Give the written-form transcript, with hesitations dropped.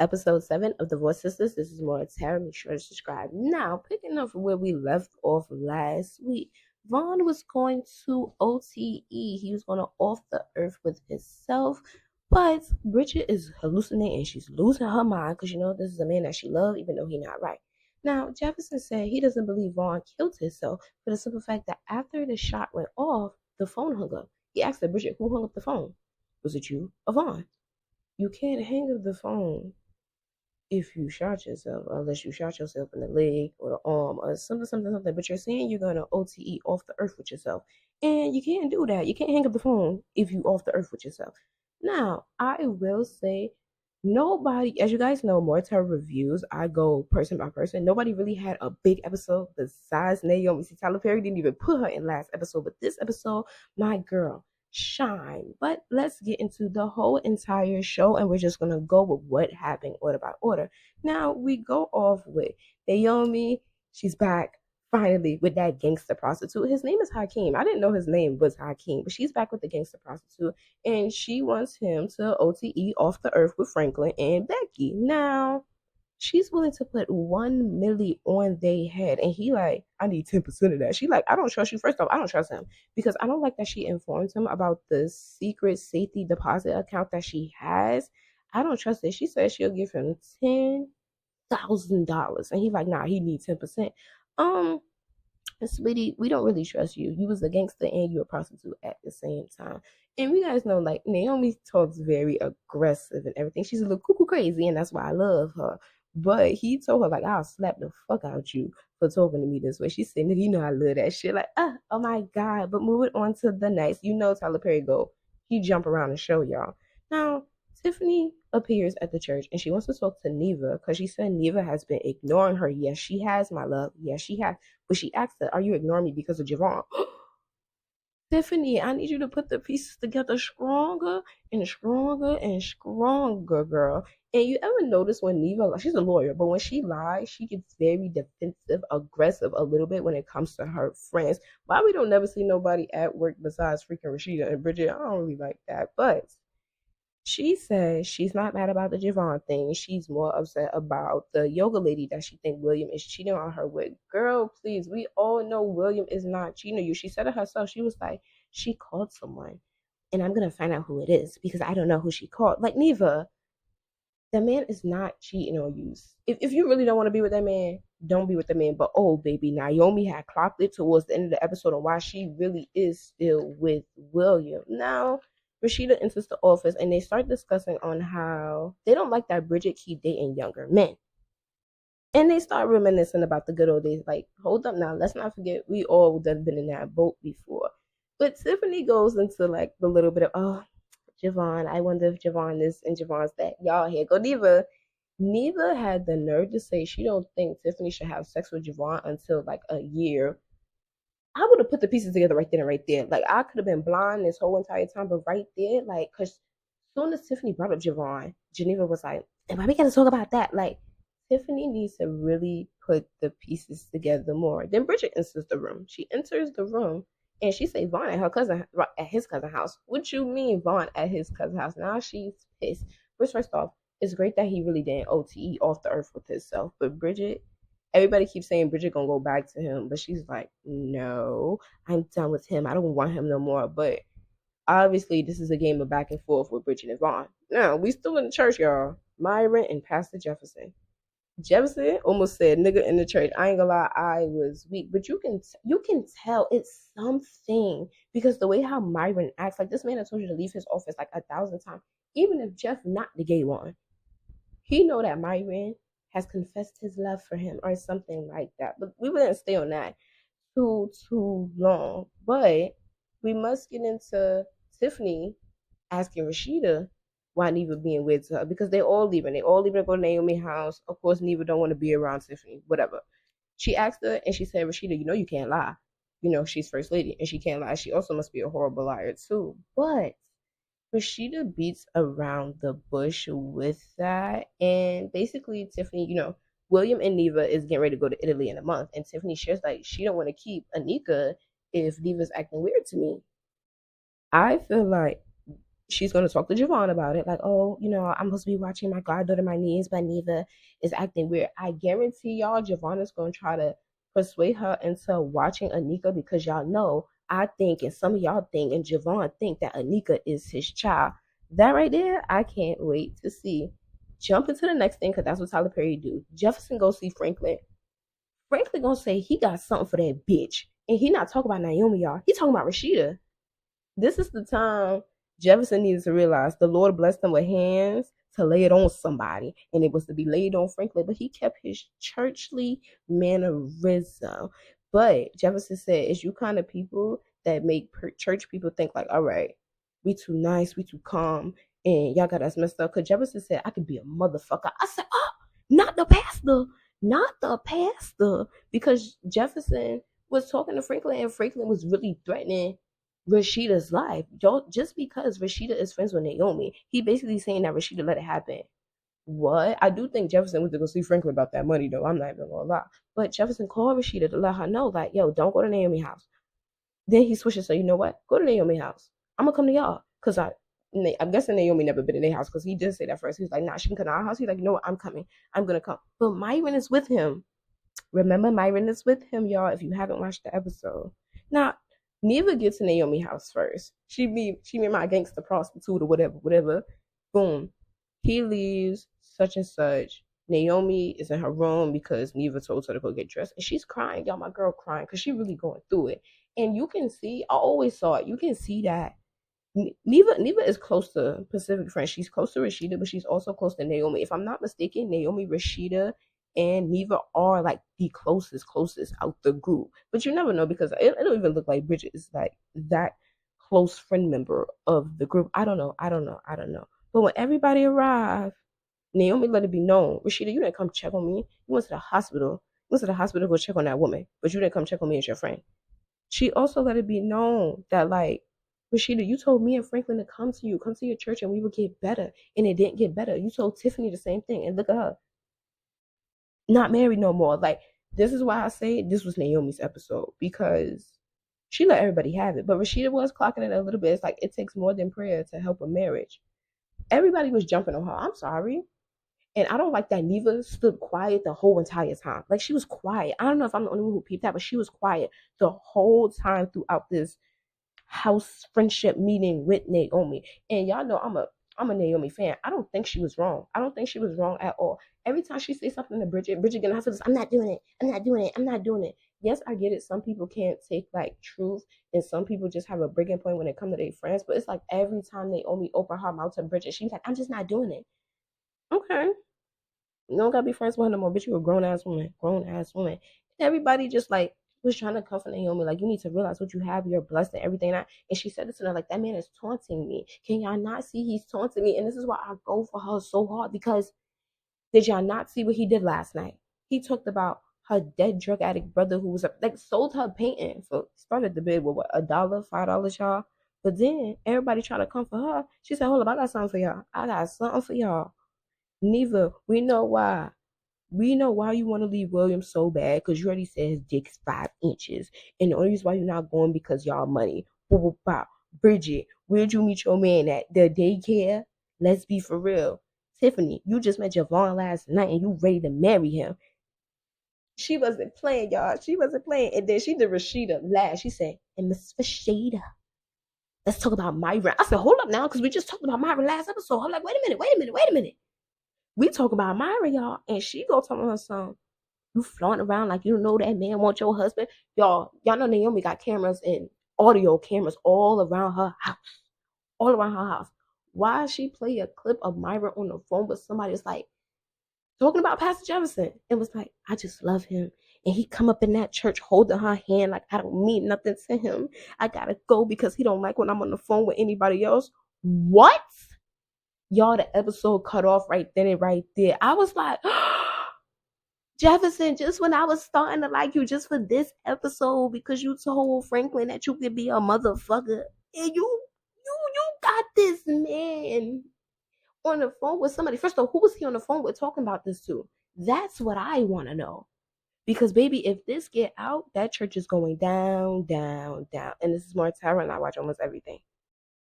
episode 7 of The Voice Sistas. This is Maura Tara. Make sure to subscribe. Now, picking up from where we left off last week, Vaughn was going to OTE. He was going to off the earth with himself. But Bridget is hallucinating. She's losing her mind because, this is a man that she loves, even though he's not right. Now, Jefferson said he doesn't believe Vaughn killed himself for the simple fact that after the shot went off, the phone hung up. He asked her, Bridget, who hung up the phone? Was it you or Vaughn? You can't hang up the phone if you shot yourself, unless you shot yourself in the leg or the arm or something. But you're saying you're going to OTE off the earth with yourself. And you can't do that. You can't hang up the phone if you off the earth with yourself. Now, I will say, nobody, as you guys know, more to reviews, I go person by person. Nobody really had a big episode besides Naomi. See, Tyler Perry didn't even put her in last episode. But this episode, my girl, shine. But let's get into the whole entire show, and we're just gonna go with what happened order by order. Now we go off with Naomi. She's back finally with that gangster prostitute. His name is Hakeem. I didn't know his name was Hakeem, but she's back with the gangster prostitute, and she wants him to OTE off the earth with Franklin and Becky. Now she's willing to put 1 milli on their head, and he like, I need 10% of that. She like, I don't trust you. First off, I don't trust him because I don't like that she informed him about the secret safety deposit account that she has. I don't trust it. She said she'll give him $10,000, and he like, nah, he needs 10%. Sweetie, we don't really trust you. You was a gangster and you a prostitute at the same time. And we guys know, like, Naomi talks very aggressive and everything. She's a little cuckoo crazy, and that's why I love her. But he told her, like, I'll slap the fuck out you for talking to me this way. She said, nigga, I love that shit. Like, oh my God. But moving on to the next. Tyler Perry go. He jump around the show, y'all. Now, Tiffany appears at the church and she wants to talk to Neva because she said Neva has been ignoring her. Yes, she has, my love. Yes, she has. But she asked her, are you ignoring me because of Javon? Tiffany, I need you to put the pieces together stronger and stronger and stronger, girl. And you ever notice when Neva, she's a lawyer, but when she lies, she gets very defensive, aggressive a little bit when it comes to her friends. Why we don't never see nobody at work besides freaking Rashida and Bridget? I don't really like that. But she says she's not mad about the Javon thing. She's more upset about the yoga lady that she think William is cheating on her with. Girl, please, we all know William is not cheating on you. She said it herself. She was like, she called someone, and I'm gonna find out who it is because I don't know who she called. Like, Neva, the man is not cheating on you. If you really don't want to be with that man, don't be with the man. But oh, baby, Naomi had clocked it towards the end of the episode on why she really is still with William. Now, Rashida enters the office and they start discussing on how they don't like that Bridget keep dating younger men. And they start reminiscing about the good old days. Like, hold up now, let's not forget we all done been in that boat before. But Tiffany goes into like the little bit of, oh, Javon, I wonder if Javon this and Javon's that. Y'all, here go Neva. Neva had the nerve to say she don't think Tiffany should have sex with Javon until like a year. I would have put the pieces together right then and right there. Like, I could have been blind this whole entire time, but right there, like, because as soon as Tiffany brought up Javon, Geneva was like, and why we got to talk about that? Like, Tiffany needs to really put the pieces together more. Then Bridget enters the room. She enters the room and she say Vaughn at his cousin's house. What you mean Vaughn at his cousin's house? Now she's pissed. Which, first off, it's great that he really didn't OTE off the earth with himself. But Bridget, everybody keeps saying Bridget gonna go back to him, but she's like, no, I'm done with him. I don't want him no more. But obviously, this is a game of back and forth with Bridget and Vaughn. Now, we still in the church, y'all. Myron and Pastor Jefferson. Jefferson almost said nigga in the church. I ain't gonna lie, I was weak. But you can tell it's something because the way how Myron acts, like this man has told you to leave his office like 1,000 times. Even if Jeff not the gay one, he know that Myron has confessed his love for him or something like that. But we wouldn't stay on that too long. But we must get into Tiffany asking Rashida why Neva being weird to her because they all leaving. They all leaving to go to Naomi's house. Of course, Neva don't want to be around Tiffany. Whatever. She asked her and she said, Rashida, you can't lie. She's first lady and she can't lie. She also must be a horrible liar too. But Rashida beats around the bush with that. And basically, Tiffany, William and Neva is getting ready to go to Italy in a month. And Tiffany shares like she don't want to keep Anika if Neva's acting weird to me. I feel like she's going to talk to Javon about it. Like, oh, I'm supposed to be watching my goddaughter, my niece, but Neva is acting weird. I guarantee y'all, Javon is going to try to persuade her into watching Anika because y'all know, I think, and some of y'all think, and Javon think that Anika is his child. That right there, I can't wait to see. Jump into the next thing because that's what Tyler Perry do. Jefferson go see Franklin. Franklin gonna say he got something for that bitch. And he not talking about Naomi, y'all. He talking about Rashida. This is the time Jefferson needs to realize the Lord blessed him with hands to lay it on somebody, and it was to be laid on Franklin, but he kept his churchly mannerism. But Jefferson said, it's you kind of people that make church people think like, all right, we too nice, we too calm, and y'all got us messed up. Because Jefferson said, I could be a motherfucker. I said, oh, not the pastor, not the pastor. Because Jefferson was talking to Franklin, and Franklin was really threatening Rashida's life. Just because Rashida is friends with Naomi, he basically saying that Rashida let it happen. What? I do think Jefferson went to go see Franklin about that money, though. I'm not even gonna lie. But Jefferson called Rashida to let her know, like, yo, don't go to Naomi's house. Then he switches, so you know what? Go to Naomi's house. I'm gonna come to y'all. Because I'm guessing Naomi never been in their house because he did say that first. He was like, nah, she can come to our house. He's like, you know what? I'm coming. I'm gonna come. But Myron is with him. Remember, Myron is with him, y'all, if you haven't watched the episode. Now, Neva gets to Naomi's house first. She be my gangster prostitute or whatever. Boom. He leaves, such and such. Naomi is in her room because Neva told her to go get dressed. And she's crying, y'all, my girl crying, because she really going through it. And you can see, I always saw it, you can see that Neva is close to Pacific Friends. She's close to Rashida, but she's also close to Naomi. If I'm not mistaken, Naomi, Rashida, and Neva are like the closest out the group. But you never know because it don't even look like Bridget is like that close friend member of the group. I don't know. But when everybody arrived, Naomi let it be known, Rashida, you didn't come check on me. You went to the hospital. You went to the hospital to go check on that woman, but you didn't come check on me as your friend. She also let it be known that, like, Rashida, you told me and Franklin to come to your church, and we would get better, and it didn't get better. You told Tiffany the same thing, and look at her, not married no more. Like, this is why I say this was Naomi's episode, because she let everybody have it. But Rashida was clocking it a little bit. It's like it takes more than prayer to help a marriage. Everybody was jumping on her. I'm sorry. And I don't like that Neva stood quiet the whole entire time. Like, she was quiet. I don't know if I'm the only one who peeped that, but she was quiet the whole time throughout this house friendship meeting with Naomi. And y'all know I'm a Naomi fan. I don't think she was wrong. I don't think she was wrong at all. Every time she says something to Bridget gonna have to this, I'm not doing it. Yes, I get it. Some people can't take like truth, and some people just have a breaking point when it comes to their friends. But it's like every time Naomi opened her mouth to Bridget, she's like, I'm just not doing it. Okay. You don't gotta be friends with her no more, bitch. You a grown ass woman. And everybody just like was trying to comfort Naomi, like, you need to realize what you have, you're blessed and everything. And she said this to her, like, that man is taunting me. Can y'all not see he's taunting me? And this is why I go for her so hard, because did y'all not see what he did last night? He talked about her dead drug addict brother who was like sold her painting for started the bid with what, $1, $5, y'all. But then everybody trying to comfort her. She said, hold up, I got something for y'all. Neva, we know why. We know why you want to leave William so bad, because you already said his dick's 5 inches. And the only reason why you're not going because y'all money. Bridget, where'd you meet your man at? The daycare? Let's be for real. Tiffany, you just met Javon last night and you ready to marry him. She wasn't playing, y'all. She wasn't playing. And then she did Rashida last. She said, and Miss Rashida, let's talk about Myra. I said, hold up now, because we just talked about Myra last episode. I'm like, wait a minute. We talk about Myra, y'all, and she go tell her son, you flaunting around like you know that man want your husband. Y'all know Naomi got cameras and audio cameras all around her house. Why she play a clip of Myra on the phone with somebody that's like talking about Pastor Jefferson? It was like, I just love him. And he come up in that church holding her hand like I don't mean nothing to him. I gotta go because he don't like when I'm on the phone with anybody else. What? Y'all, the episode cut off right then and right there. I was like, Jefferson, just when I was starting to like you just for this episode because you told Franklin that you could be a motherfucker. And you got this man on the phone with somebody. First of all, who was he on the phone with talking about this to? That's what I want to know. Because, baby, if this get out, that church is going down. And this is more Tara, and I watch almost everything.